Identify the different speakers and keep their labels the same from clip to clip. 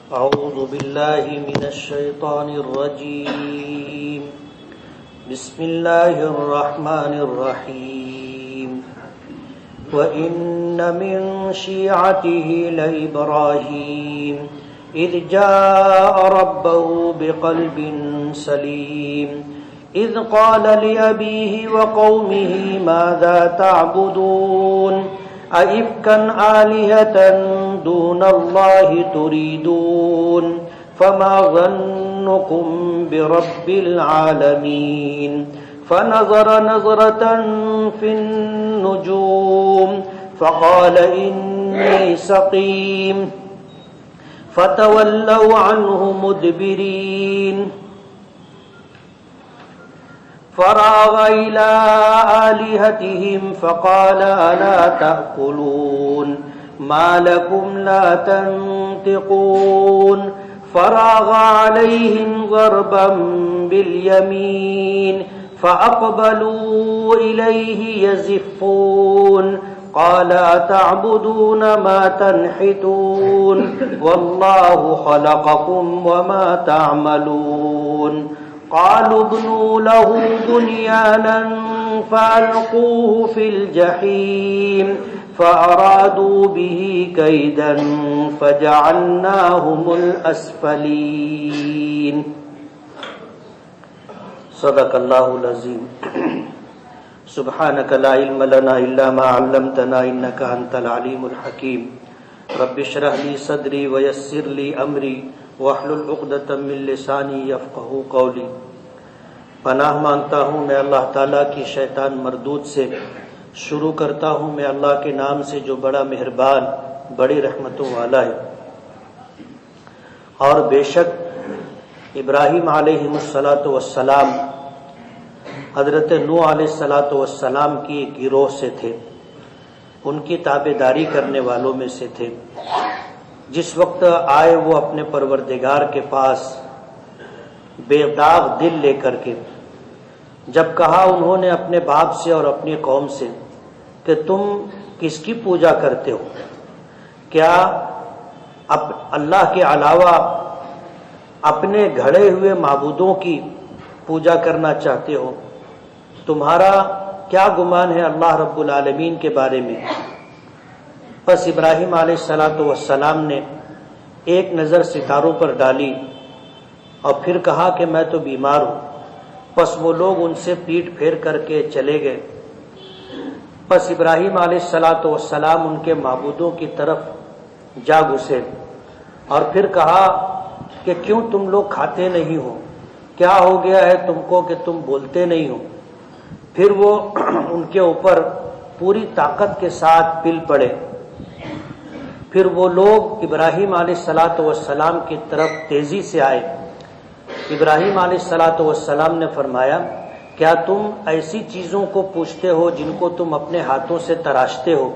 Speaker 1: أعوذ بالله من الشيطان الرجيم. بسم الله الرحمن الرحيم. وإن من شيعته لإبراهيم إذ جاء ربه بقلب سليم إذ قال لأبيه وقومه ماذا تعبدون أئفكا آلهة دون الله تريدون فما ظنكم برب العالمين فنظر نظرة في النجوم فقال إني سقيم فتولوا عنه مدبرين فراغ إلى آلهتهم فقال ألا تأكلون ما لكم لا تنطقون فراغ عليهم ضربا باليمين فأقبلوا إليه يزفون قال أتعبدون ما تنحتون والله خلقكم وما تعملون قالوا ابنوا له بنيانا فألقوه في الجحيم فأرادوا به كيدا فجعلناهم الأسفلين. صدق اللہ العظیم. سبحانک لا علم لنا الا ما علمتنا انک انت العلیم الحکیم. رب اشرح لی صدری ویسر لی امری واحلل عقدۃ من لسانی یفقہوا قولی. پناہ مانگتا ہوں میں اللہ تعالیٰ کی شیطان مردود سے. شروع کرتا ہوں میں اللہ کے نام سے جو بڑا مہربان بڑی رحمتوں والا ہے. اور بے شک ابراہیم علیہ السلام حضرت نوح علیہ السلام کی ایک گروہ سے تھے، ان کی تابعداری کرنے والوں میں سے تھے. جس وقت آئے وہ اپنے پروردگار کے پاس بے داغ دل لے کر کے، جب کہا انہوں نے اپنے باپ سے اور اپنی قوم سے کہ تم کس کی پوجا کرتے ہو؟ کیا اللہ کے علاوہ اپنے گھڑے ہوئے معبودوں کی پوجا کرنا چاہتے ہو؟ تمہارا کیا گمان ہے اللہ رب العالمین کے بارے میں؟ پس ابراہیم علیہ السلام نے ایک نظر ستاروں پر ڈالی اور پھر کہا کہ میں تو بیمار ہوں. پس وہ لوگ ان سے پیٹ پھیر کر کے چلے گئے. پس ابراہیم علیہ السلام ان کے معبودوں کی طرف جا گھسے اور پھر کہا کہ کیوں تم لوگ کھاتے نہیں ہو؟ کیا ہو گیا ہے تم کو کہ تم بولتے نہیں ہو؟ پھر وہ ان کے اوپر پوری طاقت کے ساتھ پل پڑے. پھر وہ لوگ ابراہیم علیہ السلام کی طرف تیزی سے آئے. ابراہیم علیہ السلام نے فرمایا کیا تم ایسی چیزوں کو پوچھتے ہو جن کو تم اپنے ہاتھوں سے تراشتے ہو؟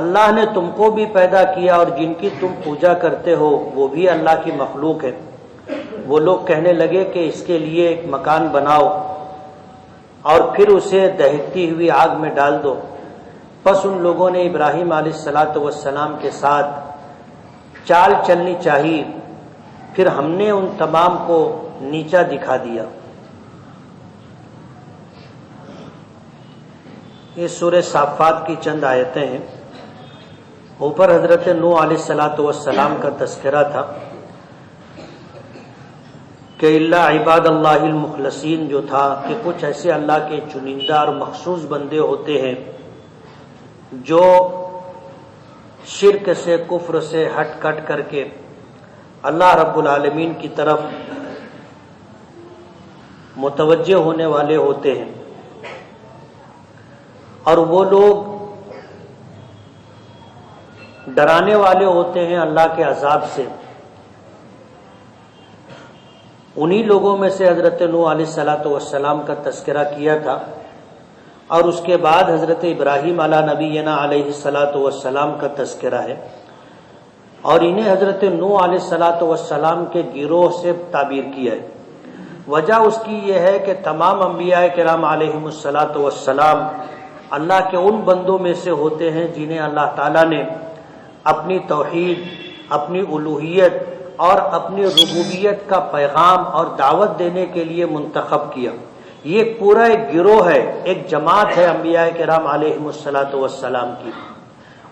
Speaker 1: اللہ نے تم کو بھی پیدا کیا اور جن کی تم پوجا کرتے ہو وہ بھی اللہ کی مخلوق ہے. وہ لوگ کہنے لگے کہ اس کے لیے ایک مکان بناؤ اور پھر اسے دہتی ہوئی آگ میں ڈال دو. پس ان لوگوں نے ابراہیم علیہ السلام کے ساتھ چال چلنی چاہی. پھر ہم نے ان تمام کو نیچا دکھا دیا. یہ سورہ صافات کی چند آیتیں ہیں. اوپر حضرت نوح علیہ السلام کا تذکرہ تھا کہ الا عباد اللہ المخلصین جو تھا کہ کچھ ایسے اللہ کے چنندہ اور مخصوص بندے ہوتے ہیں جو شرک سے کفر سے ہٹ کٹ کر کے اللہ رب العالمین کی طرف متوجہ ہونے والے ہوتے ہیں. اور وہ لوگ ڈرانے والے ہوتے ہیں اللہ کے عذاب سے. انہی لوگوں میں سے حضرت نوح علیہ السلام کا تذکرہ کیا تھا. اور اس کے بعد حضرت ابراہیم علی نبینا علیہ السلام کا تذکرہ ہے. اور انہیں حضرت نوح علیہ السلام کے گروہ سے تعبیر کیا ہے. وجہ اس کی یہ ہے کہ تمام انبیاء کرام علیہم السلام اللہ کے ان بندوں میں سے ہوتے ہیں جنہیں اللہ تعالیٰ نے اپنی توحید اپنی الوہیت اور اپنی ربوبیت کا پیغام اور دعوت دینے کے لیے منتخب کیا۔ یہ پورا ایک گروہ ہے، ایک جماعت ہے انبیاء کرام علیہم الصلاۃ والسلام کی۔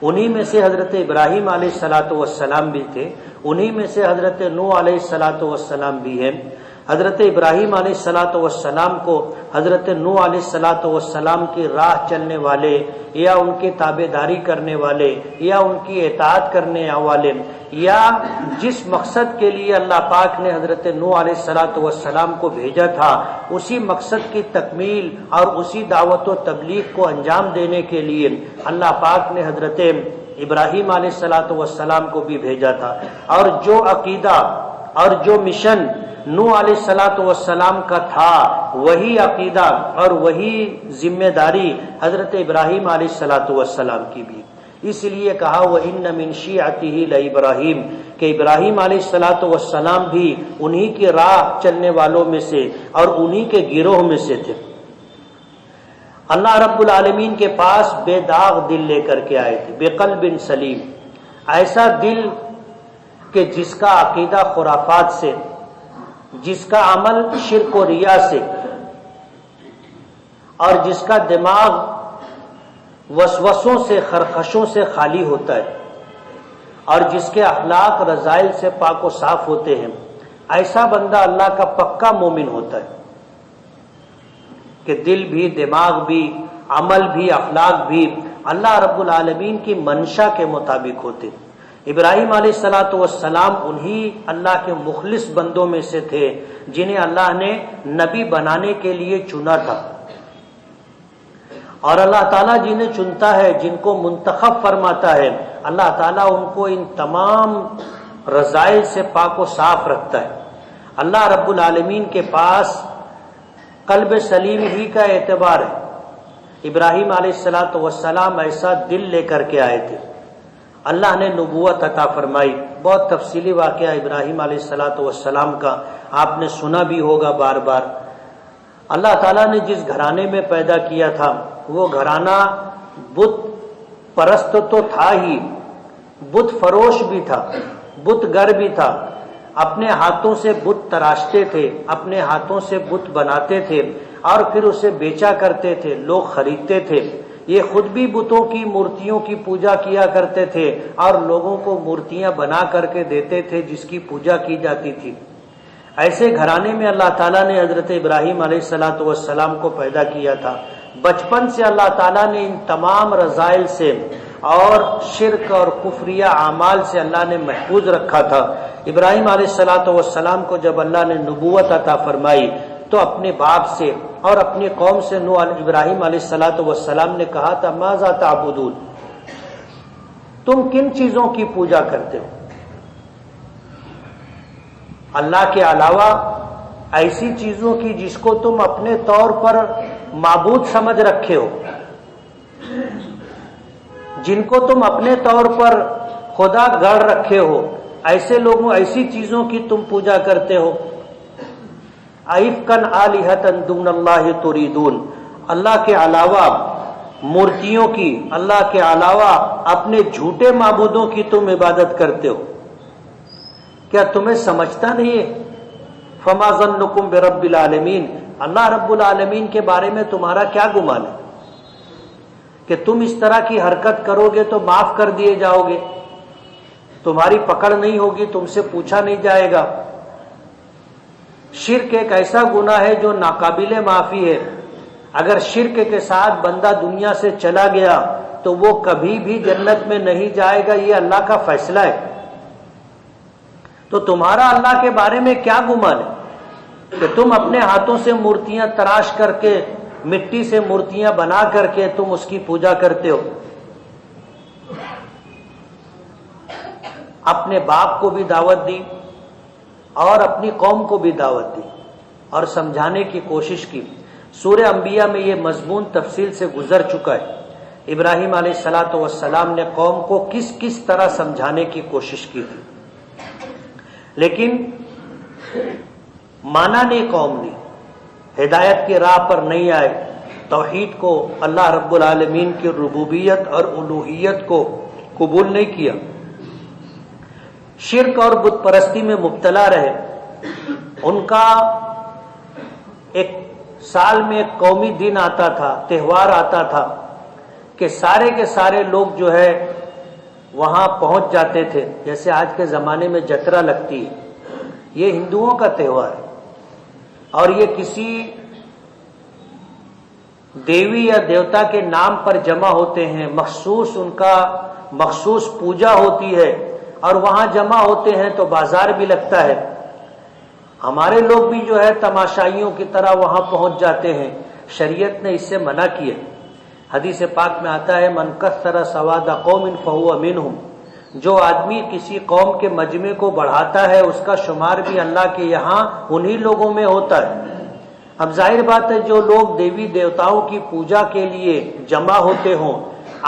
Speaker 1: انہی میں سے حضرت ابراہیم علیہ الصلاۃ والسلام بھی تھے، انہی میں سے حضرت نوح علیہ الصلاۃ والسلام بھی ہیں۔ حضرت ابراہیم علیہ الصلاۃ والسلام کو حضرت نوح علیہ الصلاۃ والسلام کی راہ چلنے والے یا ان کی تابع داری کرنے والے یا ان کی اطاعت کرنے والے یا جس مقصد کے لیے اللہ پاک نے حضرت نوح علیہ الصلاۃ والسلام کو بھیجا تھا، اسی مقصد کی تکمیل اور اسی دعوت و تبلیغ کو انجام دینے کے لیے اللہ پاک نے حضرت ابراہیم علیہ الصلاۃ والسلام کو بھی بھیجا تھا۔ اور جو عقیدہ اور جو مشن نوح علیہ الصلاۃ والسلام کا تھا، وہی عقیدہ اور وہی ذمہ داری حضرت ابراہیم علیہ الصلاۃ والسلام کی بھی۔ اس لیے کہا وَإِنَّ مِن شِيعَتِهِ لَإِبْرَاهِيمَ کہ ابراہیم علیہ الصلاۃ والسلام بھی انہی کی راہ چلنے والوں میں سے اور انہی کے گروہ میں سے تھے۔ اللہ رب العالمین کے پاس بے داغ دل لے کر کے آئے تھے، بے قلب سلیم، ایسا دل کہ جس کا عقیدہ خرافات سے، جس کا عمل شرک و ریا سے، اور جس کا دماغ وسوسوں سے، خرخشوں سے خالی ہوتا ہے، اور جس کے اخلاق رذائل سے پاک و صاف ہوتے ہیں، ایسا بندہ اللہ کا پکا مومن ہوتا ہے کہ دل بھی، دماغ بھی، عمل بھی، اخلاق بھی اللہ رب العالمین کی منشا کے مطابق ہوتے۔ ابراہیم علیہ الصلاۃ والسلام انہی اللہ کے مخلص بندوں میں سے تھے جنہیں اللہ نے نبی بنانے کے لیے چنا تھا۔ اور اللہ تعالیٰ جنہیں چنتا ہے، جن کو منتخب فرماتا ہے، اللہ تعالیٰ ان کو ان تمام رذائل سے پاک و صاف رکھتا ہے۔ اللہ رب العالمین کے پاس قلب سلیم ہی کا اعتبار ہے۔ ابراہیم علیہ الصلاۃ والسلام ایسا دل لے کر کے آئے تھے، اللہ نے نبوت عطا فرمائی۔ بہت تفصیلی واقعہ ابراہیم علیہ الصلاۃ والسلام کا آپ نے سنا بھی ہوگا بار بار۔ اللہ تعالیٰ نے جس گھرانے میں پیدا کیا تھا، وہ گھرانہ بت پرست تو تھا ہی، بت فروش بھی تھا، بت گر بھی تھا۔ اپنے ہاتھوں سے بت تراشتے تھے، اپنے ہاتھوں سے بت بناتے تھے اور پھر اسے بیچا کرتے تھے، لوگ خریدتے تھے۔ یہ خود بھی بتوں کی، مورتیوں کی پوجا کیا کرتے تھے اور لوگوں کو مورتیاں بنا کر کے دیتے تھے جس کی پوجا کی جاتی تھی۔ ایسے گھرانے میں اللہ تعالیٰ نے حضرت ابراہیم علیہ الصلاۃ والسلام کو پیدا کیا تھا۔ بچپن سے اللہ تعالیٰ نے ان تمام رذائل سے اور شرک اور کفریہ اعمال سے اللہ نے محفوظ رکھا تھا۔ ابراہیم علیہ الصلاۃ والسلام کو جب اللہ نے نبوت عطا فرمائی تو اپنے باپ سے اور اپنی قوم سے ابراہیم علیہ الصلاۃ والسلام نے کہا تھا ماذا تعبدون، تم کن چیزوں کی پوجا کرتے ہو؟ اللہ کے علاوہ ایسی چیزوں کی جس کو تم اپنے طور پر معبود سمجھ رکھے ہو، جن کو تم اپنے طور پر خدا گڑ رکھے ہو، ایسے لوگوں، ایسی چیزوں کی تم پوجا کرتے ہو۔ ائفکن آلہۃ دون اللہ تریدون، اللہ کے علاوہ مورتیوں کی، اللہ کے علاوہ اپنے جھوٹے معبودوں کی تم عبادت کرتے ہو، کیا تمہیں سمجھتا نہیں ہے؟ فما ظنکم برب العالمین، اللہ رب العالمین کے بارے میں تمہارا کیا گمان ہے کہ تم اس طرح کی حرکت کرو گے تو معاف کر دیے جاؤ گے، تمہاری پکڑ نہیں ہوگی، تم سے پوچھا نہیں جائے گا۔ شرک ایک ایسا گناہ ہے جو ناقابل معافی ہے۔ اگر شرک کے ساتھ بندہ دنیا سے چلا گیا تو وہ کبھی بھی جنت میں نہیں جائے گا، یہ اللہ کا فیصلہ ہے۔ تو تمہارا اللہ کے بارے میں کیا گمان ہے کہ تم اپنے ہاتھوں سے مورتیاں تراش کر کے، مٹی سے مورتیاں بنا کر کے تم اس کی پوجا کرتے ہو؟ اپنے باپ کو بھی دعوت دی اور اپنی قوم کو بھی دعوت دی اور سمجھانے کی کوشش کی۔ سورہ انبیاء میں یہ مضمون تفصیل سے گزر چکا ہے۔ ابراہیم علیہ الصلاۃ والسلام نے قوم کو کس کس طرح سمجھانے کی کوشش کی تھی، لیکن مانا نہیں، قوم نے ہدایت کی راہ پر نہیں آئے، توحید کو، اللہ رب العالمین کی ربوبیت اور الوہیت کو قبول نہیں کیا۔ شرک اور بت پرستی میں مبتلا رہے. ان کا ایک سال میں ایک قومی دن آتا تھا، تہوار آتا تھا کہ سارے کے سارے لوگ جو ہے وہاں پہنچ جاتے تھے. جیسے آج کے زمانے میں جترا لگتی ہے، یہ ہندوؤں کا تہوار ہے، اور یہ کسی دیوی یا دیوتا کے نام پر جمع ہوتے ہیں. مخصوص ان کا مخصوص پوجا ہوتی ہے اور وہاں جمع ہوتے ہیں تو بازار بھی لگتا ہے. ہمارے لوگ بھی جو ہے تماشائیوں کی طرح وہاں پہنچ جاتے ہیں. شریعت نے اس سے منع کیا. حدیث پاک میں آتا ہے من کثر سواد قوم فہو منہم، جو آدمی کسی قوم کے مجمع کو بڑھاتا ہے اس کا شمار بھی اللہ کے یہاں انہی لوگوں میں ہوتا ہے. اب ظاہر بات ہے جو لوگ دیوی دیوتاؤں کی پوجا کے لیے جمع ہوتے ہوں،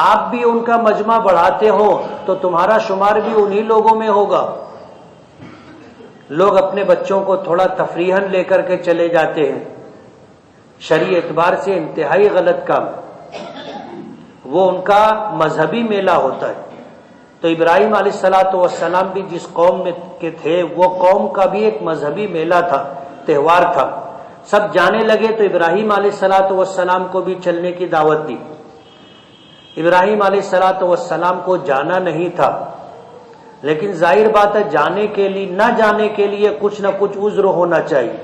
Speaker 1: آپ بھی ان کا مجمع بڑھاتے ہو تو تمہارا شمار بھی انہی لوگوں میں ہوگا. لوگ اپنے بچوں کو تھوڑا تفریحاً لے کر کے چلے جاتے ہیں، شرعی اعتبار سے انتہائی غلط کام. وہ ان کا مذہبی میلہ ہوتا ہے. تو ابراہیم علیہ السلام بھی جس قوم میں کے تھے وہ قوم کا بھی ایک مذہبی میلہ تھا، تہوار تھا. سب جانے لگے تو ابراہیم علیہ السلام کو بھی چلنے کی دعوت دی. ابراہیم علیہ السلام کو جانا نہیں تھا، لیکن ظاہر بات ہے جانے کے لیے نہ جانے کے لیے کچھ نہ کچھ عذر ہونا چاہیے.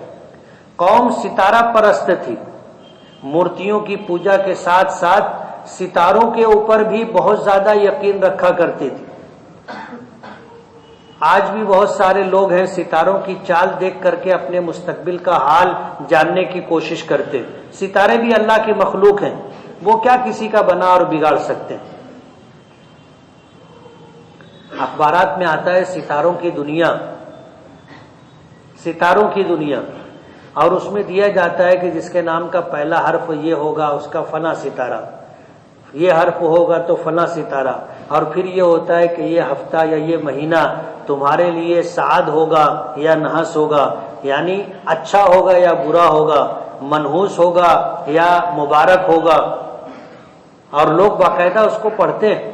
Speaker 1: قوم ستارہ پرست تھی، مورتیوں کی پوجا کے ساتھ ساتھ ستاروں کے اوپر بھی بہت زیادہ یقین رکھا کرتی تھی. آج بھی بہت سارے لوگ ہیں ستاروں کی چال دیکھ کر کے اپنے مستقبل کا حال جاننے کی کوشش کرتے ہیں. ستارے بھی اللہ کی مخلوق ہیں، وہ کیا کسی کا بنا اور بگاڑ سکتے ہیں. اخبارات میں آتا ہے ستاروں کی دنیا، ستاروں کی دنیا، اور اس میں دیا جاتا ہے کہ جس کے نام کا پہلا حرف یہ ہوگا اس کا فلاں ستارہ، یہ حرف ہوگا تو فلاں ستارہ، اور پھر یہ ہوتا ہے کہ یہ ہفتہ یا یہ مہینہ تمہارے لیے سعاد ہوگا یا نحس ہوگا، یعنی اچھا ہوگا یا برا ہوگا، منحوس ہوگا یا مبارک ہوگا. اور لوگ باقاعدہ اس کو پڑھتے ہیں.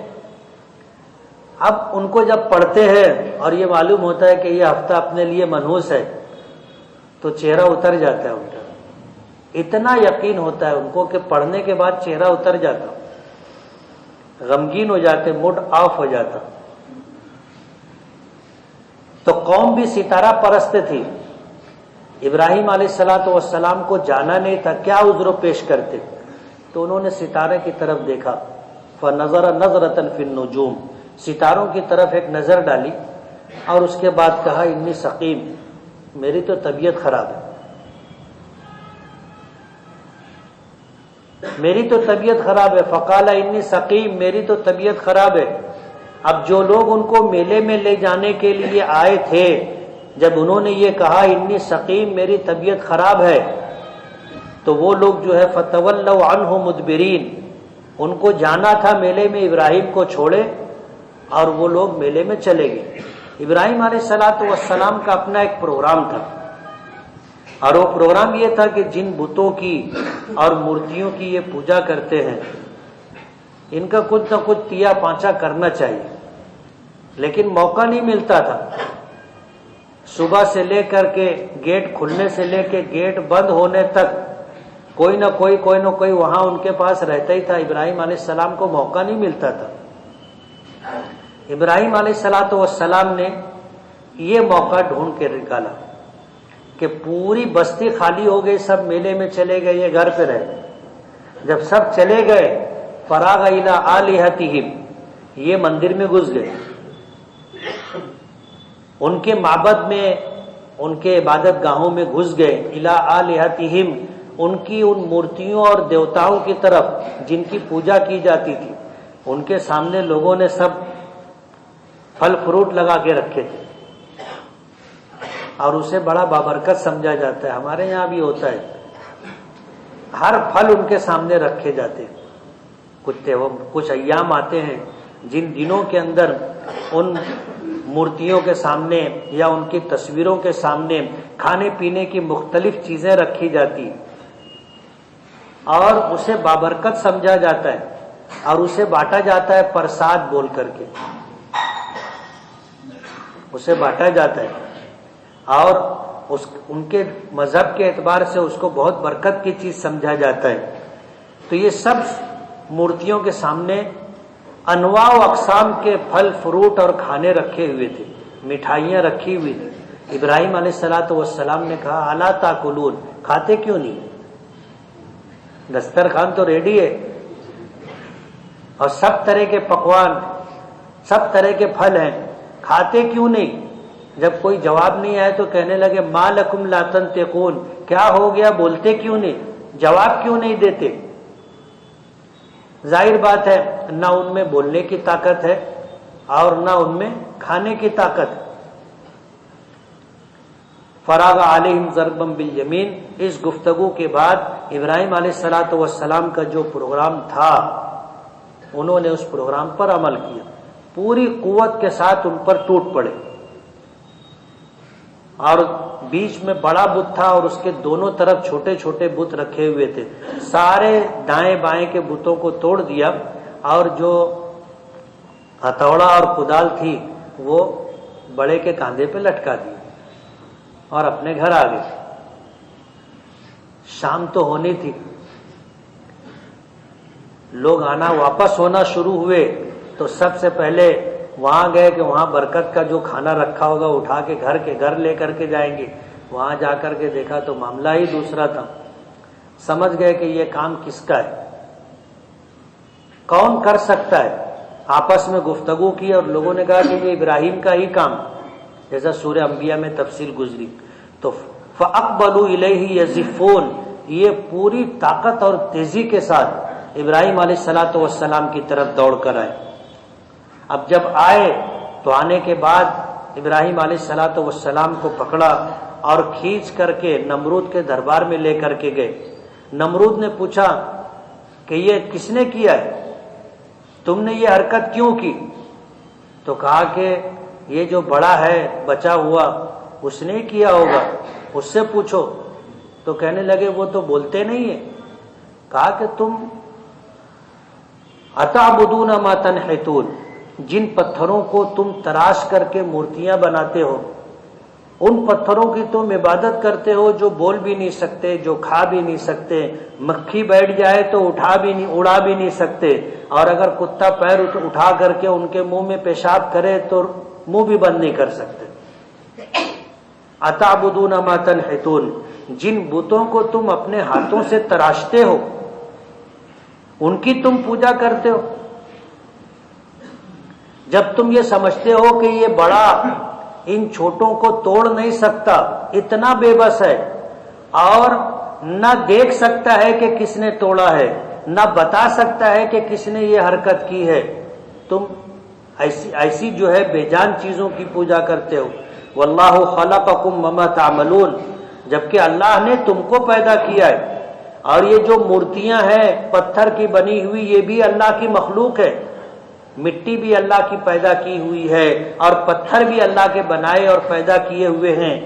Speaker 1: اب ان کو جب پڑھتے ہیں اور یہ معلوم ہوتا ہے کہ یہ ہفتہ اپنے لیے منحوس ہے تو چہرہ اتر جاتا ہے ان کا. اتنا یقین ہوتا ہے ان کو کہ پڑھنے کے بعد چہرہ اتر جاتا، غمگین ہو جاتے، موڈ آف ہو جاتا. تو قوم بھی ستارہ پرست تھی. ابراہیم علیہ السلام کو جانا نہیں تھا، کیا عذر پیش کرتے؟ تو انہوں نے ستارے کی طرف دیکھا، فنظر نظرۃ فی النجوم، ستاروں کی طرف ایک نظر ڈالی اور اس کے بعد کہا انی سقیم، میری تو طبیعت خراب ہے، میری تو طبیعت خراب ہے. فقال انی سقیم، میری تو طبیعت خراب ہے. اب جو لوگ ان کو میلے میں لے جانے کے لیے آئے تھے، جب انہوں نے یہ کہا انی سقیم، میری طبیعت خراب ہے، تو وہ لوگ جو ہے فتولوا عنہ مدبرین، ان کو جانا تھا میلے میں، ابراہیم کو چھوڑے اور وہ لوگ میلے میں چلے گئے. ابراہیم علیہ السلام کا اپنا ایک پروگرام تھا، اور وہ پروگرام یہ تھا کہ جن بتوں کی اور مورتیوں کی یہ پوجا کرتے ہیں ان کا کچھ نہ کچھ تیا پانچا کرنا چاہیے. لیکن موقع نہیں ملتا تھا. صبح سے لے کر کے گیٹ کھلنے سے لے کے گیٹ بند ہونے تک کوئی نہ کوئی وہاں ان کے پاس رہتا ہی تھا. ابراہیم علیہ السلام کو موقع نہیں ملتا تھا. ابراہیم علیہ السلام نے یہ موقع ڈھونڈ کے نکالا کہ پوری بستی خالی ہو گئی، سب میلے میں چلے گئے، یہ گھر پہ رہے. جب سب چلے گئے فراغ الی آلہتہم، یہ مندر میں گھس گئے، ان کے معبد میں، ان کے عبادت گاہوں میں گھس گئے. الی آلہتہم، ان کی ان مورتیوں اور دیوتاؤں کی طرف جن کی پوجا کی جاتی تھی، ان کے سامنے لوگوں نے سب پھل فروٹ لگا کے رکھے تھے، اور اسے بڑا بابرکت سمجھا جاتا ہے. ہمارے یہاں بھی ہوتا ہے، ہر پھل ان کے سامنے رکھے جاتے ہیں. کچھ ایام آتے ہیں جن دنوں کے اندر ان مورتیوں کے سامنے یا ان کی تصویروں کے سامنے کھانے پینے کی مختلف چیزیں رکھی جاتی ہیں، اور اسے بابرکت سمجھا جاتا ہے اور اسے بانٹا جاتا ہے پرساد بول کر کے. اسے بانٹا جاتا ہے اور ان کے مذہب کے اعتبار سے اس کو بہت برکت کی چیز سمجھا جاتا ہے. تو یہ سب مورتیوں کے سامنے انواع و اقسام کے پھل فروٹ اور کھانے رکھے ہوئے تھے، مٹھائیاں رکھی ہوئی تھی. ابراہیم علیہ الصلوۃ والسلام نے کہا الا تاکلون، کھاتے کیوں نہیں؟ دسترخوان تو ریڈی ہے اور سب طرح کے پکوان، سب طرح کے پھل ہیں، کھاتے کیوں نہیں؟ جب کوئی جواب نہیں آئے تو کہنے لگے ما لکم لا تنطقون، کیا ہو گیا، بولتے کیوں نہیں، جواب کیوں نہیں دیتے؟ ظاہر بات ہے نہ ان میں بولنے کی طاقت ہے اور نہ ان میں کھانے کی طاقت. فراغ علیہم ضربا بالیمین. اس گفتگو کے بعد ابراہیم علیہ الصلوۃ والسلام کا جو پروگرام تھا انہوں نے اس پروگرام پر عمل کیا، پوری قوت کے ساتھ ان پر ٹوٹ پڑے اور بیچ میں بڑا بت تھا اور اس کے دونوں طرف چھوٹے چھوٹے بت رکھے ہوئے تھے. سارے دائیں بائیں کے بتوں کو توڑ دیا اور جو ہتھوڑا اور کدال تھی وہ بڑے کے کاندھے پہ لٹکا دی اور اپنے گھر آ گئے. شام تو ہونی تھی، لوگ آنا واپس ہونا شروع ہوئے تو سب سے پہلے وہاں گئے کہ وہاں برکت کا جو کھانا رکھا ہوگا اٹھا کے گھر لے کر کے جائیں گے. وہاں جا کر کے دیکھا تو معاملہ ہی دوسرا تھا. سمجھ گئے کہ یہ کام کس کا ہے، کون کر سکتا ہے. آپس میں گفتگو کی اور لوگوں نے کہا کہ یہ ابراہیم کا ہی کام، جیسا سورہ انبیاء میں تفصیل گزری. تو فَأَقْبَلُوا إِلَيْهِ يَزِفُّونَ، یہ پوری طاقت اور تیزی کے ساتھ ابراہیم علیہ الصلوۃ والسلام کی طرف دوڑ کر آئے. اب جب آئے تو آنے کے بعد ابراہیم علیہ الصلوۃ والسلام کو پکڑا اور کھینچ کر کے نمرود کے دربار میں لے کر کے گئے. نمرود نے پوچھا کہ یہ کس نے کیا ہے، تم نے یہ حرکت کیوں کی؟ تو کہا کہ یہ جو بڑا ہے بچا ہوا اس نے کیا ہوگا، اس سے پوچھو. تو کہنے لگے وہ تو بولتے نہیں ہیں. کہا کہ تم اتعبدون ما تنحتون، جن پتھروں کو تم تراش کر کے مورتیاں بناتے ہو ان پتھروں کی تم عبادت کرتے ہو جو بول بھی نہیں سکتے، جو کھا بھی نہیں سکتے، مکھی بیٹھ جائے تو اڑا بھی نہیں سکتے، اور اگر کتا پیر اٹھا کر کے ان کے منہ میں پیشاب کرے تو منہ بھی بند نہیں کر سکتے. اتعبدون ما تنحتون، جن بتوں کو تم اپنے ہاتھوں سے تراشتے ہو ان کی تم پوجا کرتے ہو. جب تم یہ سمجھتے ہو کہ یہ بڑا ان چھوٹوں کو توڑ نہیں سکتا، اتنا بے بس ہے اور نہ دیکھ سکتا ہے کہ کس نے توڑا ہے، نہ بتا سکتا ہے کہ کس نے یہ حرکت کی ہے، تم ایسی جو ہے بے جان چیزوں کی پوجا کرتے ہو. واللہ خلقکم وما تعملون، جبکہ اللہ نے تم کو پیدا کیا ہے. اور یہ جو مورتیاں ہیں پتھر کی بنی ہوئی یہ بھی اللہ کی مخلوق ہے، مٹی بھی اللہ کی پیدا کی ہوئی ہے اور پتھر بھی اللہ کے بنائے اور پیدا کیے ہوئے ہیں.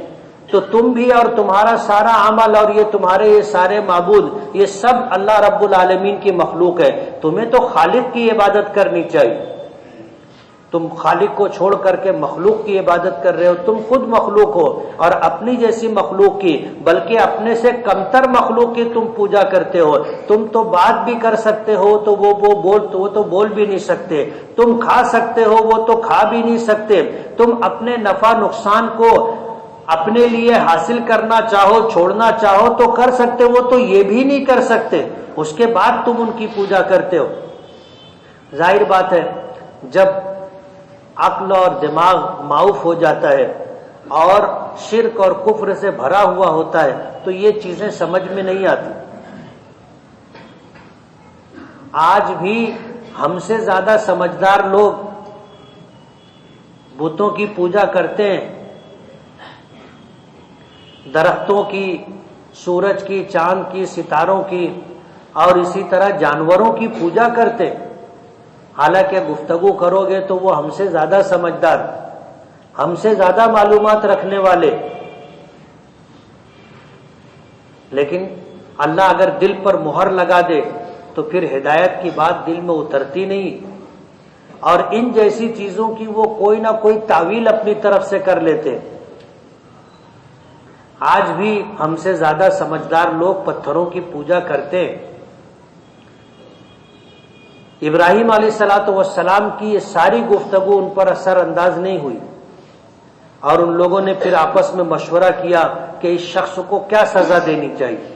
Speaker 1: تو تم بھی اور تمہارا سارا عمل اور یہ تمہارے یہ سارے معبود یہ سب اللہ رب العالمین کی مخلوق ہے. تمہیں تو خالق کی عبادت کرنی چاہیے. تم خالق کو چھوڑ کر کے مخلوق کی عبادت کر رہے ہو. تم خود مخلوق ہو اور اپنی جیسی مخلوق کی بلکہ اپنے سے کمتر مخلوق کی تم پوجا کرتے ہو. تم تو بات بھی کر سکتے ہو تو وہ تو بول بھی نہیں سکتے. تم کھا سکتے ہو وہ تو کھا بھی نہیں سکتے. تم اپنے نفع نقصان کو اپنے لیے حاصل کرنا چاہو چھوڑنا چاہو تو کر سکتے، وہ تو یہ بھی نہیں کر سکتے، اس کے بعد تم ان کی پوجا کرتے ہو. ظاہر بات ہے جب عقل اور دماغ معاف ہو جاتا ہے اور شرک اور کفر سے بھرا ہوا ہوتا ہے تو یہ چیزیں سمجھ میں نہیں آتی. آج بھی ہم سے زیادہ سمجھدار لوگ بتوں کی پوجا کرتے ہیں، درختوں کی، سورج کی، چاند کی، ستاروں کی اور اسی طرح جانوروں کی پوجا کرتے. حالانکہ گفتگو کرو گے تو وہ ہم سے زیادہ سمجھدار، ہم سے زیادہ معلومات رکھنے والے. لیکن اللہ اگر دل پر مہر لگا دے تو پھر ہدایت کی بات دل میں اترتی نہیں. اور ان جیسی چیزوں کی وہ کوئی نہ کوئی تعویل اپنی طرف سے کر لیتے. آج بھی ہم سے زیادہ سمجھدار لوگ پتھروں کی پوجا کرتے ہیں. ابراہیم علیہ الصلوۃ والسلام کی یہ ساری گفتگو ان پر اثر انداز نہیں ہوئی، اور ان لوگوں نے پھر آپس میں مشورہ کیا کہ اس شخص کو کیا سزا دینی چاہیے،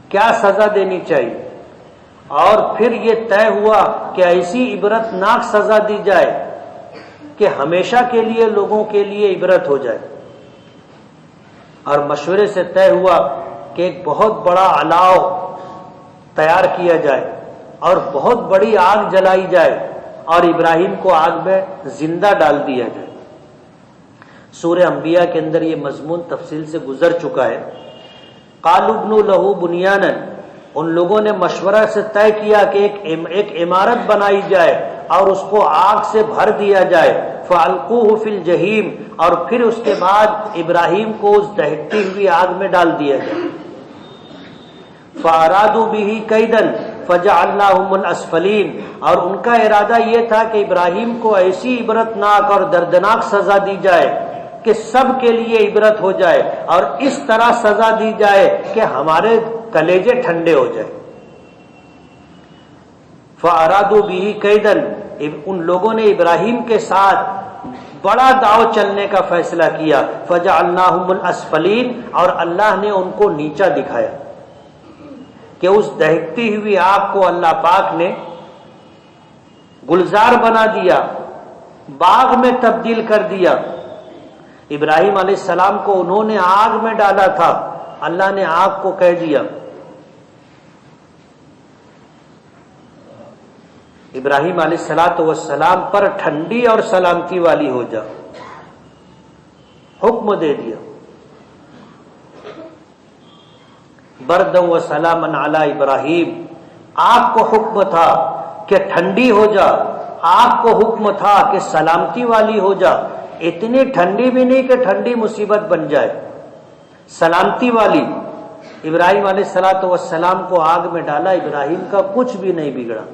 Speaker 1: کیا سزا دینی چاہیے. اور پھر یہ طے ہوا کہ ایسی عبرت ناک سزا دی جائے کہ ہمیشہ کے لیے لوگوں کے لیے عبرت ہو جائے. اور مشورے سے طے ہوا کہ ایک بہت بڑا الاؤ تیار کیا جائے اور بہت بڑی آگ جلائی جائے اور ابراہیم کو آگ میں زندہ ڈال دیا جائے. سورہ انبیاء کے اندر یہ مضمون تفصیل سے گزر چکا ہے. قالوا ابنوا له بنیانا، ان لوگوں نے مشورہ سے طے کیا کہ ایک عمارت بنائی جائے اور اس کو آگ سے بھر دیا جائے. فَأَلْقُوهُ فِي الْجَحِيمِ، اور پھر اس کے بعد ابراہیم کو اس دہتی ہوئی آگ میں ڈال دیا جائے. فَأَرَادُوا بِهِ كَيْدًا فَجَعَلْنَاهُمُ الْأَسْفَلِينَ، اور ان کا ارادہ یہ تھا کہ ابراہیم کو ایسی عبرتناک اور دردناک سزا دی جائے کہ سب کے لیے عبرت ہو جائے، اور اس طرح سزا دی جائے کہ ہمارے کلیجے ٹھنڈے ہو جائے. فَأَرَادُوا بِهِ كَيْدًا، ان لوگوں نے ابراہیم کے ساتھ بڑا داؤ چلنے کا فیصلہ کیا. فَجَعَلْنَاهُمُ الْأَسْفَلِينَ، اور اللہ نے ان کو نیچا دکھایا کہ اس دہتی ہوئی آگ کو اللہ پاک نے گلزار بنا دیا، باغ میں تبدیل کر دیا. ابراہیم علیہ السلام کو انہوں نے آگ میں ڈالا تھا، اللہ نے آگ کو کہہ دیا ابراہیم علیہ السلام پر ٹھنڈی اور سلامتی والی ہو جا، حکم دے دیا. بردا و سلاما علی ابراہیم، آگ کو حکم تھا کہ ٹھنڈی ہو جا، آگ کو حکم تھا کہ سلامتی والی ہو جا. اتنی ٹھنڈی بھی نہیں کہ ٹھنڈی مصیبت بن جائے، سلامتی والی. ابراہیم علیہ السلام کو آگ میں ڈالا، ابراہیم کا کچھ بھی نہیں بگڑا،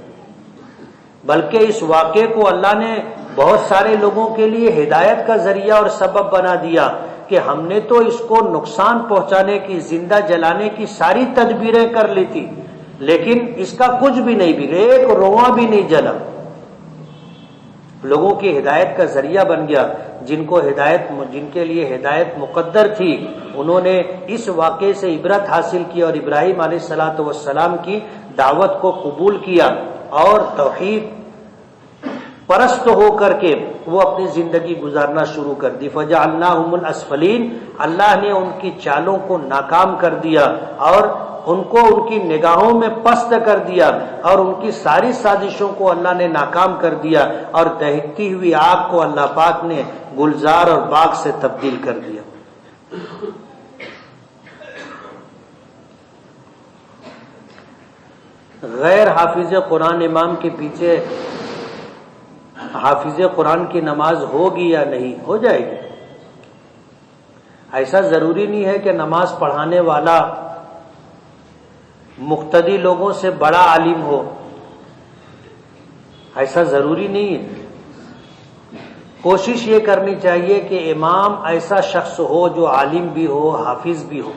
Speaker 1: بلکہ اس واقعے کو اللہ نے بہت سارے لوگوں کے لیے ہدایت کا ذریعہ اور سبب بنا دیا کہ ہم نے تو اس کو نقصان پہنچانے کی، زندہ جلانے کی ساری تدبیریں کر لی تھی، لیکن اس کا کچھ بھی نہیں بگڑا، ایک رواں بھی نہیں جلا. لوگوں کی ہدایت کا ذریعہ بن گیا. جن کے لیے ہدایت مقدر تھی انہوں نے اس واقعے سے عبرت حاصل کی اور ابراہیم علیہ السلام کی دعوت کو قبول کیا اور توحید پرست ہو کر کے وہ اپنی زندگی گزارنا شروع کر دی. فَجَعَلْنَاهُمُ الْأَسْفَلِينَ، اللہ نے ان کی چالوں کو ناکام کر دیا اور ان کو ان کی نگاہوں میں پست کر دیا، اور ان کی ساری سازشوں کو اللہ نے ناکام کر دیا، اور دہتی ہوئی آگ کو اللہ پاک نے گلزار اور باغ سے تبدیل کر دیا. غیر حافظ قرآن امام کے پیچھے حافظ قرآن کی نماز ہوگی یا نہیں؟ ہو جائے گی. ایسا ضروری نہیں ہے کہ نماز پڑھانے والا مقتدی لوگوں سے بڑا عالم ہو، ایسا ضروری نہیں ہے. کوشش یہ کرنی چاہیے کہ امام ایسا شخص ہو جو عالم بھی ہو، حافظ بھی ہو،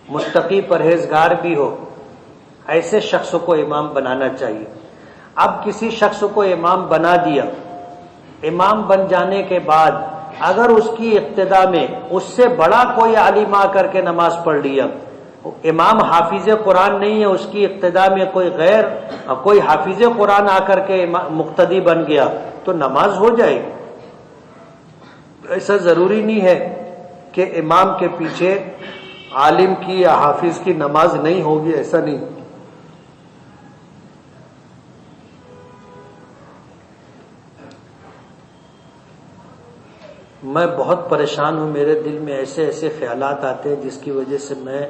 Speaker 1: متقی پرہیزگار بھی ہو. ایسے شخص کو امام بنانا چاہیے. اب کسی شخص کو امام بنا دیا، امام بن جانے کے بعد اگر اس کی اقتداء میں اس سے بڑا کوئی عالم آ کر کے نماز پڑھ لیا، امام حافظ قرآن نہیں ہے، اس کی اقتداء میں کوئی حافظ قرآن آ کر کے مقتدی بن گیا تو نماز ہو جائے گی. ایسا ضروری نہیں ہے کہ امام کے پیچھے عالم کی یا حافظ کی نماز نہیں ہوگی، ایسا نہیں. میں بہت پریشان ہوں، میرے دل میں ایسے ایسے خیالات آتے ہیں جس کی وجہ سے میں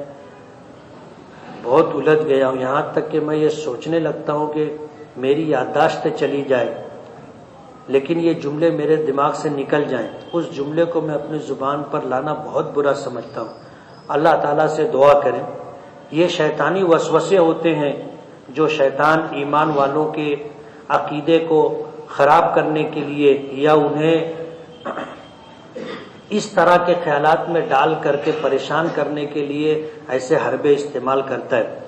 Speaker 1: بہت الجھ گیا ہوں، یہاں تک کہ میں یہ سوچنے لگتا ہوں کہ میری یادداشت چلی جائے لیکن یہ جملے میرے دماغ سے نکل جائیں. اس جملے کو میں اپنی زبان پر لانا بہت برا سمجھتا ہوں. اللہ تعالیٰ سے دعا کریں. یہ شیطانی وسوسے ہوتے ہیں جو شیطان ایمان والوں کے عقیدے کو خراب کرنے کے لیے یا انہیں اس طرح کے خیالات میں ڈال کر کے پریشان کرنے کے لیے ایسے حربے استعمال کرتا ہے۔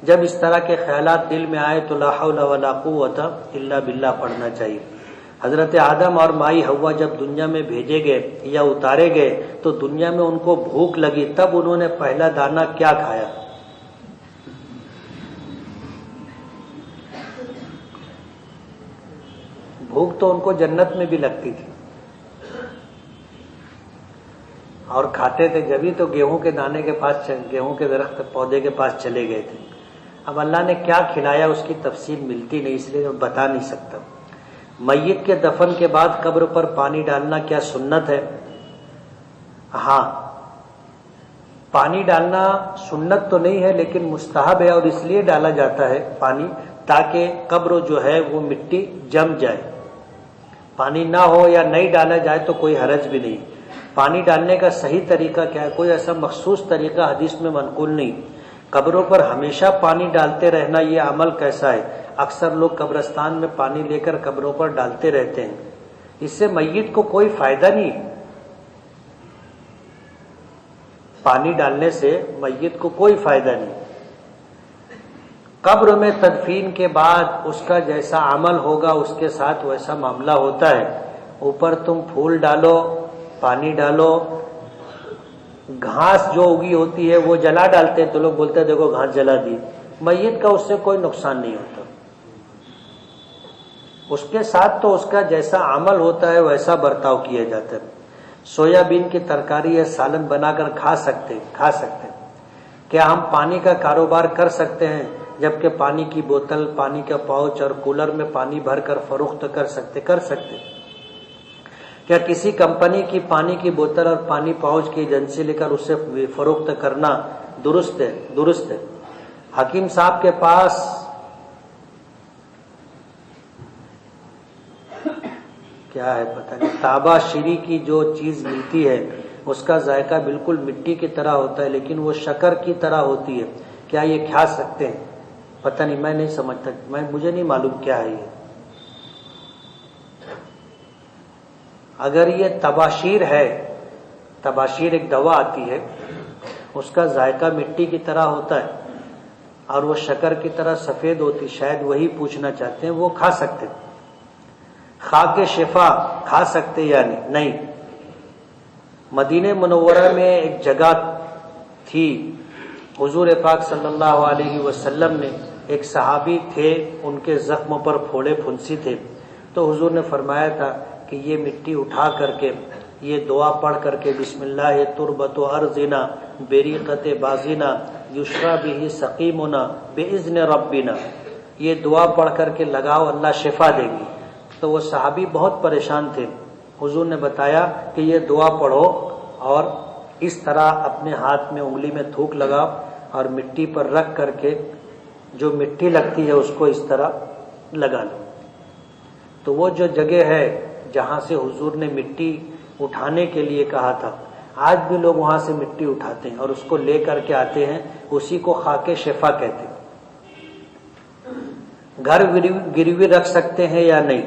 Speaker 1: جب اس طرح کے خیالات دل میں آئے تو لا حول ولا قوت الا باللہ پڑھنا چاہیے۔ حضرت آدم اور مائی حوا جب دنیا میں بھیجے گئے یا اتارے گئے تو دنیا میں ان کو بھوک لگی، تب انہوں نے پہلا دانہ کیا کھایا؟ بھوک تو ان کو جنت میں بھی لگتی تھی اور کھاتے تھے، جبھی تو گیہوں کے دانے کے پاس، گیہوں کے درخت پودے کے پاس چلے گئے تھے۔ اب اللہ نے کیا کھلایا اس کی تفصیل ملتی نہیں، اس لیے میں بتا نہیں سکتا۔ میت کے دفن کے بعد قبر پر پانی ڈالنا کیا سنت ہے؟ ہاں، پانی ڈالنا سنت تو نہیں ہے لیکن مستحب ہے، اور اس لیے ڈالا جاتا ہے پانی تاکہ قبر جو ہے وہ مٹی جم جائے۔ پانی نہ ہو یا نہیں ڈالا جائے تو کوئی حرج بھی نہیں۔ پانی ڈالنے کا صحیح طریقہ کیا ہے؟ کوئی ایسا مخصوص طریقہ حدیث میں منقول نہیں۔ قبروں پر ہمیشہ پانی ڈالتے رہنا یہ عمل کیسا ہے؟ اکثر لوگ قبرستان میں پانی لے کر قبروں پر ڈالتے رہتے ہیں، اس سے میت کو کوئی فائدہ نہیں۔ پانی ڈالنے سے میت کو کوئی فائدہ نہیں۔ قبر میں تدفین کے بعد اس کا جیسا عمل ہوگا اس کے ساتھ ویسا معاملہ ہوتا ہے۔ اوپر تم پھول ڈالو، پانی ڈالو، گھاس جو اگی ہوتی ہے وہ جلا ڈالتے ہیں تو لوگ بولتے ہیں دیکھو گھاس جلا دی۔ میت کا اس سے کوئی نقصان نہیں ہوتا، اس کے ساتھ تو اس کا جیسا عمل ہوتا ہے ویسا برتاؤ کیا جاتا ہے۔ سویا بین کی ترکاری یا سالن بنا کر کھا سکتے ہیں۔ کیا ہم پانی کا کاروبار کر سکتے ہیں جبکہ پانی کی بوتل، پانی کا پاؤچ اور کولر میں پانی بھر کر فروخت کر سکتے؟ کیا کسی کمپنی کی پانی کی بوتل اور پانی پاؤچ کی ایجنسی لے کر اسے فروخت کرنا درست ہے؟ حکیم صاحب کے پاس کیا ہے پتہ نہیں، تابہ شیری کی جو چیز ملتی ہے اس کا ذائقہ بالکل مٹی کی طرح ہوتا ہے لیکن وہ شکر کی طرح ہوتی ہے، کیا یہ کھا سکتے ہیں؟ پتہ نہیں، میں نہیں سمجھتا، مجھے نہیں معلوم کیا ہے یہ۔ اگر یہ تباشیر ہے، تباشیر ایک دوا آتی ہے، اس کا ذائقہ مٹی کی طرح ہوتا ہے اور وہ شکر کی طرح سفید ہوتی، شاید وہی پوچھنا چاہتے ہیں، وہ کھا سکتے۔ خاک شفا کھا سکتے یا نہیں؟ مدینہ منورہ میں ایک جگہ تھی، حضور پاک صلی اللہ علیہ وسلم نے، ایک صحابی تھے، ان کے زخموں پر پھوڑے پھنسی تھے، تو حضور نے فرمایا تھا کہ یہ مٹی اٹھا کر کے، یہ دعا پڑھ کر کے، بسم اللہ تربت ارضنا بریقت بازنا یشرا بہ سقیمنا باذن ربنا، یہ دعا پڑھ کر کے لگاؤ، اللہ شفا دے گی۔ تو وہ صحابی بہت پریشان تھے، حضور نے بتایا کہ یہ دعا پڑھو اور اس طرح اپنے ہاتھ میں انگلی میں تھوک لگاؤ اور مٹی پر رکھ کر کے جو مٹی لگتی ہے اس کو اس طرح لگا لو۔ تو وہ جو جگہ ہے جہاں سے حضور نے مٹی اٹھانے کے لیے کہا تھا، آج بھی لوگ وہاں سے مٹی اٹھاتے ہیں اور اس کو لے کر کے آتے ہیں، اسی کو خاک شفا کہتے ہیں۔ گھر گروی رکھ سکتے ہیں یا نہیں؟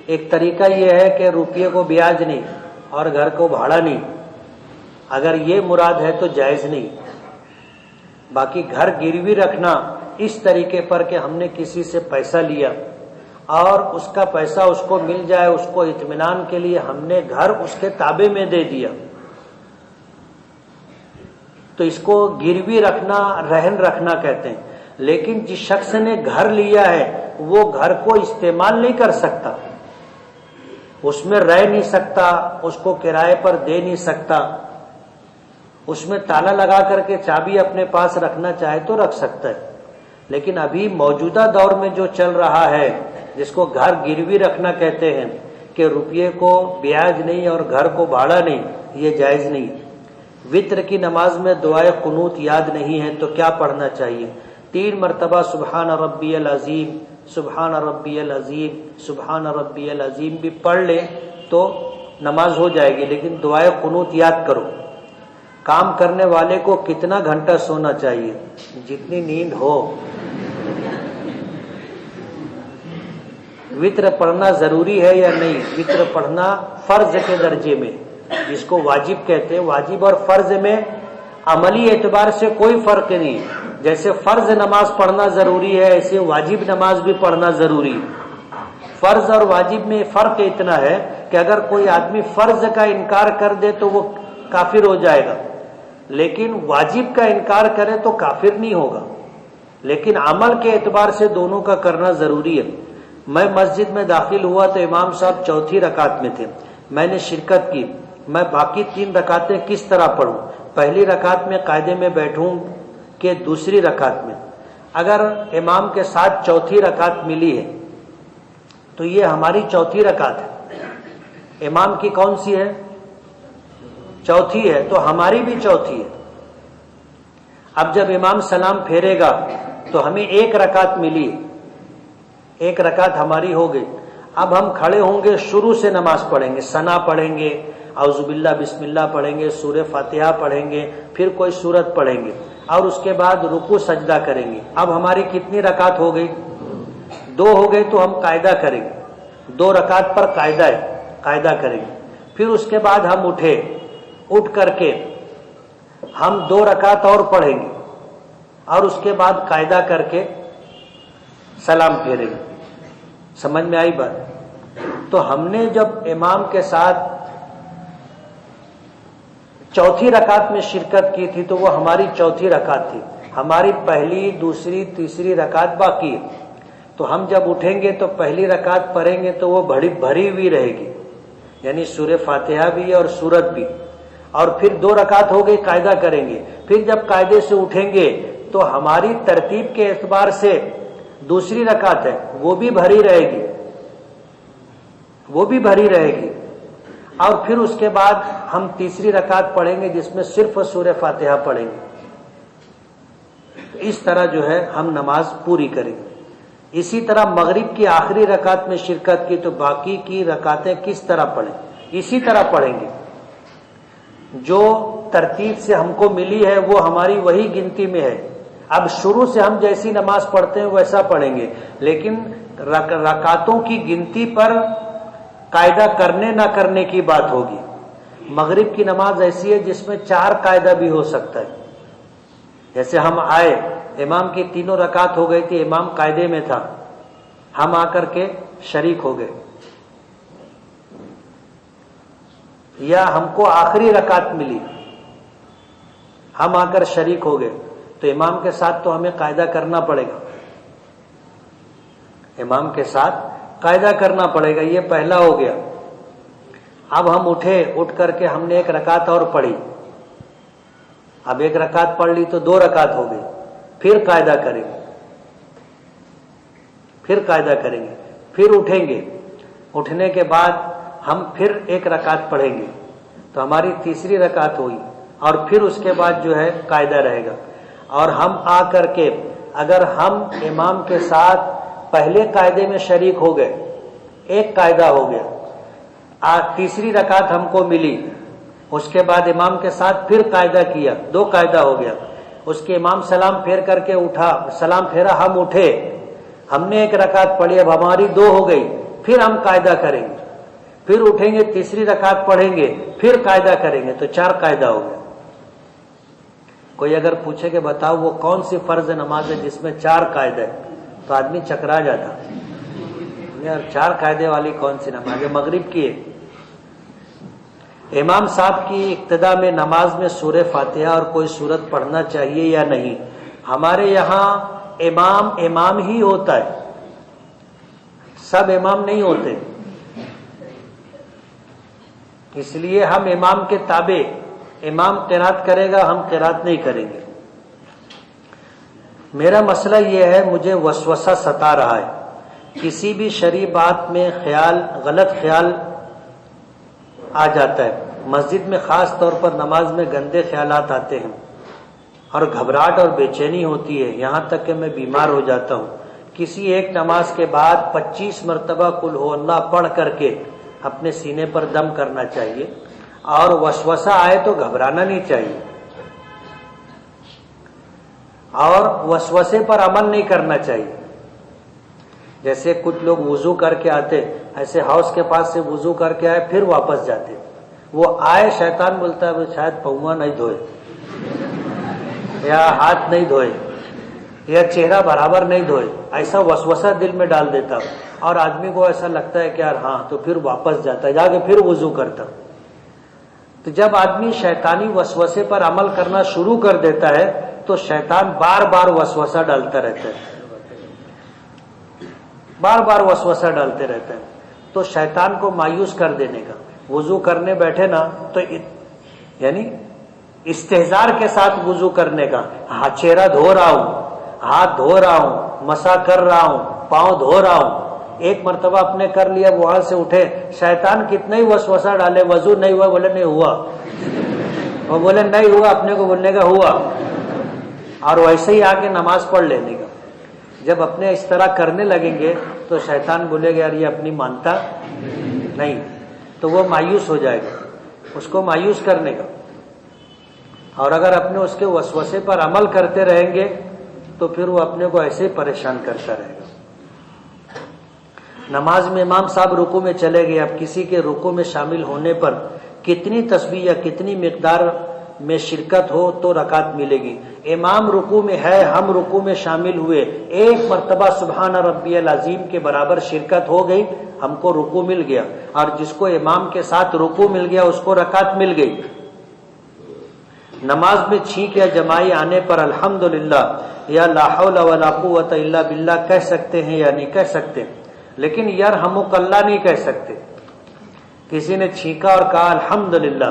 Speaker 1: ایک طریقہ یہ ہے کہ روپیے کو بیاج نہیں اور گھر کو بھاڑا نہیں، اگر یہ مراد ہے تو جائز نہیں۔ باقی گھر گروی رکھنا اس طریقے پر کہ ہم نے کسی سے پیسہ لیا اور اس کا پیسہ اس کو مل جائے، اس کو اطمینان کے لیے ہم نے گھر اس کے تابع میں دے دیا، تو اس کو گروی رکھنا، رہن رکھنا کہتے ہیں۔ لیکن جس شخص نے گھر لیا ہے وہ گھر کو استعمال نہیں کر سکتا، اس میں رہ نہیں سکتا، اس کو کرائے پر دے نہیں سکتا، اس میں تالا لگا کر کے چابی اپنے پاس رکھنا چاہے تو رکھ سکتا ہے۔ لیکن ابھی موجودہ دور میں جو چل رہا ہے، جس کو گھر گروی رکھنا کہتے ہیں، کہ روپیے کو بیاج نہیں اور گھر کو بھاڑا نہیں، یہ جائز نہیں۔ وتر کی نماز میں دعائے قنوت یاد نہیں ہے تو کیا پڑھنا چاہیے؟ 3 مرتبہ سبحان ربی العظیم، سبحان ربی العظیم، سبحان ربی العظیم بھی پڑھ لیں تو نماز ہو جائے گی، لیکن دعائے قنوت یاد کرو۔ کام کرنے والے کو کتنا گھنٹہ سونا چاہیے؟ جتنی نیند ہو۔ وطر پڑھنا ضروری ہے یا نہیں؟ وطر پڑھنا فرض کے درجے میں، جس کو واجب کہتے ہیں۔ واجب اور فرض میں عملی اعتبار سے کوئی فرق نہیں، جیسے فرض نماز پڑھنا ضروری ہے ایسے واجب نماز بھی پڑھنا ضروری ہے۔ فرض اور واجب میں فرق اتنا ہے کہ اگر کوئی آدمی فرض کا انکار کر دے تو وہ کافر ہو جائے گا، لیکن واجب کا انکار کرے تو کافر نہیں ہوگا، لیکن عمل کے اعتبار سے دونوں کا کرنا ضروری ہے۔ میں مسجد میں داخل ہوا تو امام صاحب چوتھی رکعت میں تھے، میں نے شرکت کی، میں باقی 3 رکعتیں کس طرح پڑھوں؟ پہلی رکعت میں قاعدے میں بیٹھوں کہ دوسری رکعت میں؟ اگر امام کے ساتھ چوتھی رکعت ملی ہے تو یہ ہماری چوتھی رکعت ہے، امام کی کون سی ہے؟ چوتھی ہے، تو ہماری بھی چوتھی ہے۔ اب جب امام سلام پھیرے گا تو ہمیں 1 رکعت ملی، 1 رکعت ہماری ہو گئی۔ اب ہم کھڑے ہوں گے، شروع سے نماز پڑھیں گے، ثنا پڑھیں گے، اعوذ باللہ بسم اللہ پڑھیں گے، سورہ فاتحہ پڑھیں گے، پھر کوئی سورت پڑھیں گے، اور اس کے بعد رکوع سجدہ کریں گے۔ اب ہماری کتنی رکعت ہو گئی؟ 2 ہو گئی، تو ہم قاعدہ کریں گے، 2 رکعت پر قاعدہ ہے، قاعدہ کریں گے۔ پھر اس کے بعد ہم اٹھ کر کے ہم 2 رکعت اور پڑھیں گے، اور اس کے بعد قاعدہ کر کے سلام پھیریں گے۔ سمجھ میں آئی بات؟ تو ہم نے جب امام کے ساتھ چوتھی رکعت میں شرکت کی تھی تو وہ ہماری چوتھی رکعت تھی، ہماری پہلی، دوسری، تیسری رکعت باقی ہے۔ تو ہم جب اٹھیں گے تو پہلی رکعت پڑھیں گے تو وہ بھری ہوئی رہے گی، یعنی سورہ فاتحہ بھی اور سورت بھی، اور پھر 2 رکعت ہو گئی، قاعدہ کریں گے۔ پھر جب قاعدے سے اٹھیں گے تو ہماری ترتیب کے اعتبار سے دوسری رکعت ہے، وہ بھی بھری رہے گی، وہ بھی بھری رہے گی، اور پھر اس کے بعد ہم تیسری رکعت پڑھیں گے جس میں صرف سورہ فاتحہ پڑھیں گے۔ اس طرح جو ہے ہم نماز پوری کریں گے۔ اسی طرح مغرب کی آخری رکعت میں شرکت کی تو باقی کی رکعتیں کس طرح پڑھیں؟ اسی طرح پڑھیں گے، جو ترتیب سے ہم کو ملی ہے وہ ہماری وہی گنتی میں ہے۔ اب شروع سے ہم جیسی نماز پڑھتے ہیں ویسا پڑھیں گے، لیکن رکعتوں کی گنتی پر قاعدہ کرنے نہ کرنے کی بات ہوگی۔ مغرب کی نماز ایسی ہے جس میں 4 قاعدہ بھی ہو سکتا ہے، جیسے ہم آئے، امام کی 3 رکعت ہو گئی تھی، امام قاعدے میں تھا، ہم آ کر کے شریک ہو گئے، یا ہم کو آخری رکعت ملی، ہم آ کر شریک ہو گئے، تو امام کے ساتھ تو ہمیں قاعدہ کرنا پڑے گا، امام کے ساتھ قاعدہ کرنا پڑے گا۔ یہ پہلا ہو گیا۔ اب ہم اٹھ کر کے ہم نے 1 رکعت اور پڑھی، اب 1 رکعت پڑھ لی تو 2 رکعت ہو گئی، پھر قاعدہ کریں گے، پھر قاعدہ کریں گے، پھر اٹھیں گے، اٹھنے کے بعد ہم پھر 1 رکعت پڑھیں گے تو ہماری تیسری رکعت ہوئی، اور پھر اس کے بعد جو ہے قاعدہ رہے گا۔ اور ہم آ کر کے اگر ہم امام کے ساتھ پہلے قاعدے میں شریک ہو گئے، 1 قاعدہ ہو گیا، تیسری رکعت ہم کو ملی، اس کے بعد امام کے ساتھ پھر قاعدہ کیا، 2 قاعدہ ہو گیا، اس کے امام سلام پھیر کر کے اٹھا، سلام پھیرا، ہم اٹھے، ہم نے 1 رکعت پڑھی، اب ہماری 2 ہو گئی، پھر ہم قاعدہ کریں گے، پھر اٹھیں گے، تیسری رکعت پڑھیں گے، پھر قاعدہ کریں گے، تو 4 قاعدہ ہو گیا۔ کوئی اگر پوچھے کہ بتاؤ وہ کون سی فرض نماز ہے جس میں 4 قاعدہ ہے، تو آدمی چکرا جاتا، یار 4 قاعدے والی کون سی نماز ہے؟ مغرب کی ہے۔ امام صاحب کی ابتدا میں نماز میں سورہ فاتحہ اور کوئی سورت پڑھنا چاہیے یا نہیں؟ ہمارے یہاں امام ہی ہوتا ہے، سب امام نہیں ہوتے، اس لیے ہم امام کے تابع، امام قرات کرے گا، ہم قرات نہیں کریں گے۔ میرا مسئلہ یہ ہے، مجھے وسوسہ ستا رہا ہے، کسی بھی شرعی بات میں غلط خیال آ جاتا ہے، مسجد میں خاص طور پر نماز میں گندے خیالات آتے ہیں، اور گھبراہٹ اور بے چینی ہوتی ہے، یہاں تک کہ میں بیمار ہو جاتا ہوں۔ کسی ایک نماز کے بعد 25 مرتبہ قل ہو اللہ پڑھ کر کے اپنے سینے پر دم کرنا چاہیے، اور وسوسہ آئے تو گھبرانا نہیں چاہیے، اور وسوسے پر عمل نہیں کرنا چاہیے۔ جیسے کچھ لوگ وضو کر کے آتے، ایسے ہاؤس کے پاس سے وضو کر کے آئے پھر واپس جاتے، وہ آئے شیطان بولتا ہے شاید پاؤں نہیں دھوئے یا ہاتھ نہیں دھوئے یا چہرہ برابر نہیں دھوئے، ایسا وسوسہ دل میں ڈال دیتا، اور آدمی کو ایسا لگتا ہے کہ یار ہاں، تو پھر واپس جاتا ہے، جا کے پھر وضو کرتا۔ تو جب آدمی شیطانی وسوسے پر عمل کرنا شروع کر دیتا ہے تو شیطان بار بار وسوسہ ڈالتا رہتا ہے، بار بار وسوسہ ڈالتے رہتا ہے۔ تو شیطان کو مایوس کر دینے کا، وضو کرنے بیٹھے نا تو یعنی استحضار کے ساتھ وضو کرنے کا، چہرہ دھو رہا ہوں، ہاتھ دھو رہا ہوں، مسا کر رہا ہوں، پاؤں دھو رہا ہوں۔ ایک مرتبہ اپنے کر لیا، وہاں سے اٹھے، شیطان کتنا ہی وسوسہ ڈالے، وضو نہیں ہوا، بولے نہیں ہوا، وہ بولے نہیں ہوا، اپنے کو بولنے کا ہوا، اور ویسے ہی آ کے نماز پڑھ لینے کا۔ جب اپنے اس طرح کرنے لگیں گے تو شیطان بولے گا یار یہ اپنی مانتا نہیں، تو وہ مایوس ہو جائے گا، اس کو مایوس کرنے کا۔ اور اگر اپنے اس کے وسوسے پر عمل کرتے رہیں گے تو پھر وہ اپنے کو ایسے ہی پریشان کرتا رہے گا۔ نماز میں امام صاحب رکوع میں چلے گئے، اب کسی کے رکوع میں شامل ہونے پر کتنی تسبیح یا کتنی مقدار میں شرکت ہو تو رکعت ملے گی؟ امام رکوع میں ہے، ہم رکوع میں شامل ہوئے، ایک مرتبہ سبحان ربی العظیم کے برابر شرکت ہو گئی، ہم کو رکوع مل گیا، اور جس کو امام کے ساتھ رکوع مل گیا اس کو رکعت مل گئی۔ نماز میں چھینک یا جمائی آنے پر الحمدللہ یا لا حول ولا قوت الا باللہ کہہ سکتے ہیں یا نہیں کہہ سکتے؟ لیکن یرحمک اللہ نہیں کہہ سکتے۔ کسی نے چھینکا اور کہا الحمدللہ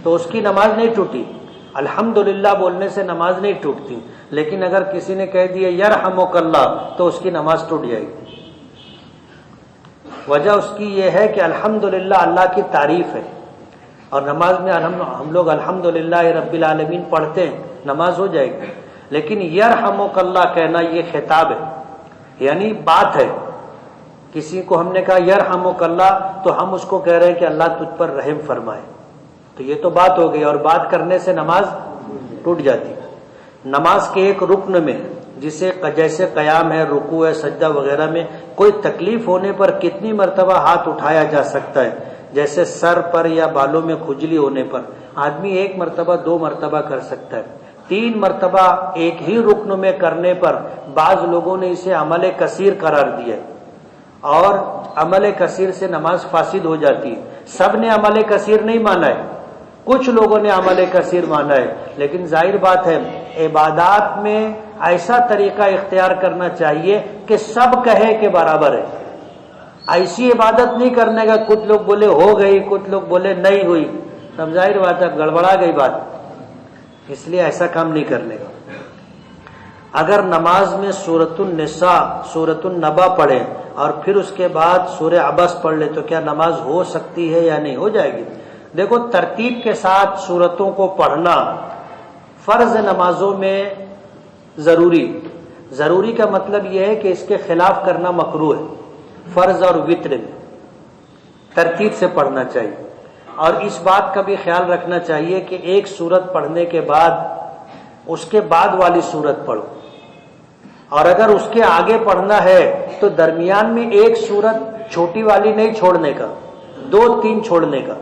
Speaker 1: تو اس کی نماز نہیں ٹوٹی، الحمدللہ بولنے سے نماز نہیں ٹوٹتی، لیکن اگر کسی نے کہہ دیا یرحمک اللہ تو اس کی نماز ٹوٹ جائے گی۔ وجہ اس کی یہ ہے کہ الحمدللہ اللہ کی تعریف ہے، اور نماز میں ہم لوگ الحمدللہ رب العالمین پڑھتے ہیں، نماز ہو جائے گی۔ لیکن یرحمک اللہ کہنا یہ خطاب ہے، یعنی بات ہے، کسی کو ہم نے کہا یرحمک اللہ تو ہم اس کو کہہ رہے ہیں کہ اللہ تجھ پر رحم فرمائے، تو یہ تو بات ہو گئی، اور بات کرنے سے نماز ٹوٹ جاتی۔ نماز کے ایک رکن میں جیسے قیام ہے، رکوع ہے، سجدہ وغیرہ میں کوئی تکلیف ہونے پر کتنی مرتبہ ہاتھ اٹھایا جا سکتا ہے؟ جیسے سر پر یا بالوں میں کھجلی ہونے پر آدمی ایک مرتبہ 2 مرتبہ کر سکتا ہے، 3 مرتبہ ایک ہی رکن میں کرنے پر بعض لوگوں نے اسے عمل کثیر قرار دیا، اور عمل کثیر سے نماز فاسد ہو جاتی ہے۔ سب نے عمل کثیر نہیں مانا ہے، کچھ لوگوں نے عمل کثیر مانا ہے، لیکن ظاہر بات ہے عبادات میں ایسا طریقہ اختیار کرنا چاہیے کہ سب کہے کہ برابر ہے۔ ایسی عبادت نہیں کرنے کا کچھ لوگ بولے ہو گئی، کچھ لوگ بولے نہیں ہوئی، تب ظاہر بات ہے گڑبڑا گئی بات، اس لیے ایسا کام نہیں کرنے کا۔ اگر نماز میں سورۃ النساء، سورۃ النبا پڑھے اور پھر اس کے بعد سورہ عبس پڑھ لے تو کیا نماز ہو سکتی ہے یا نہیں؟ ہو جائے گی۔ دیکھو ترتیب کے ساتھ سورتوں کو پڑھنا فرض نمازوں میں ضروری کا مطلب یہ ہے کہ اس کے خلاف کرنا مکروہ ہے۔ فرض اور وتر میں ترتیب سے پڑھنا چاہیے، اور اس بات کا بھی خیال رکھنا چاہیے کہ ایک سورت پڑھنے کے بعد اس کے بعد والی سورت پڑھو، اور اگر اس کے آگے پڑھنا ہے تو درمیان میں ایک سورت چھوٹی والی نہیں چھوڑنے کا، 2-3 چھوڑنے کا۔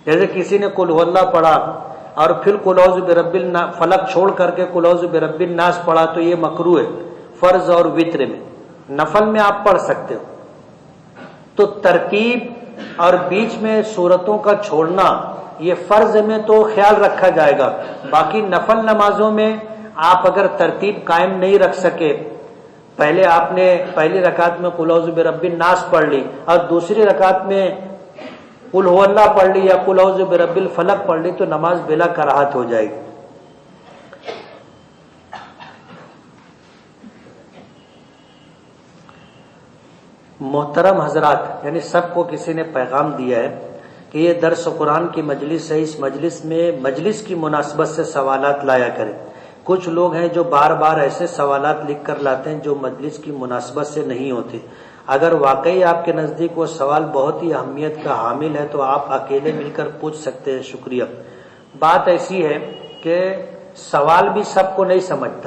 Speaker 1: جیسے کسی نے قل هو اللہ پڑھا اور پھر قل اعوذ برب الناس فلق چھوڑ کر کے قل اعوذ برب الناس پڑھا تو یہ مکروہ ہے فرض اور وتر میں۔ نفل میں آپ پڑھ سکتے ہو۔ تو ترتیب اور بیچ میں سورتوں کا چھوڑنا یہ فرض میں تو خیال رکھا جائے گا، باقی نفل نمازوں میں آپ اگر ترتیب قائم نہیں رکھ سکے، پہلے آپ نے پہلی رکعت میں قل اعوذ برب الناس پڑھ لی اور دوسری رکعت میں قل هو اللہ پڑھ لی یا قل اعوذ برب الفلق پڑھ لی تو نماز بلا کراہت ہو جائے گی۔ محترم حضرات، یعنی سب کو کسی نے پیغام دیا ہے کہ یہ درس قرآن کی مجلس ہے، اس مجلس میں مجلس کی مناسبت سے سوالات لایا کریں۔ کچھ لوگ ہیں جو بار بار ایسے سوالات لکھ کر لاتے ہیں جو مجلس کی مناسبت سے نہیں ہوتے۔ اگر واقعی آپ کے نزدیک وہ سوال بہت ہی اہمیت کا حامل ہے تو آپ اکیلے مل کر پوچھ سکتے ہیں۔ شکریہ۔ بات ایسی ہے کہ سوال بھی سب کو نہیں سمجھتا۔